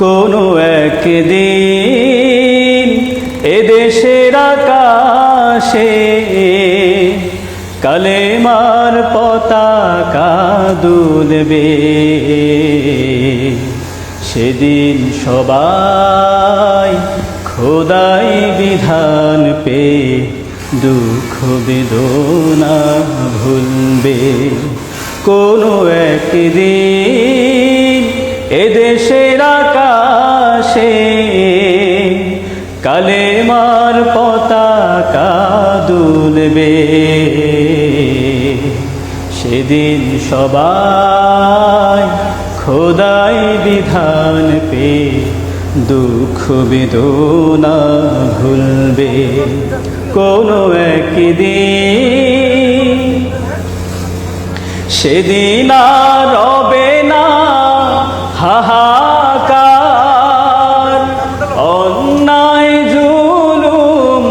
কোনো একদিন এদেশের আকাশে কালেমার পতাকা দুলবে, সেদিন সবাই খোদাই বিধান পে দুঃখ বেদনা ভুলবে। কোনো একদিন এদেশের আকাশে কালেমার পতাকা দুলবে, সেদিন সবাই খোদাই বিধান পে দুঃখ বেদনা ভুলবে। কোনো একদিন সেদিন আর রবে না হাহাকার, অন্যায় জুলুম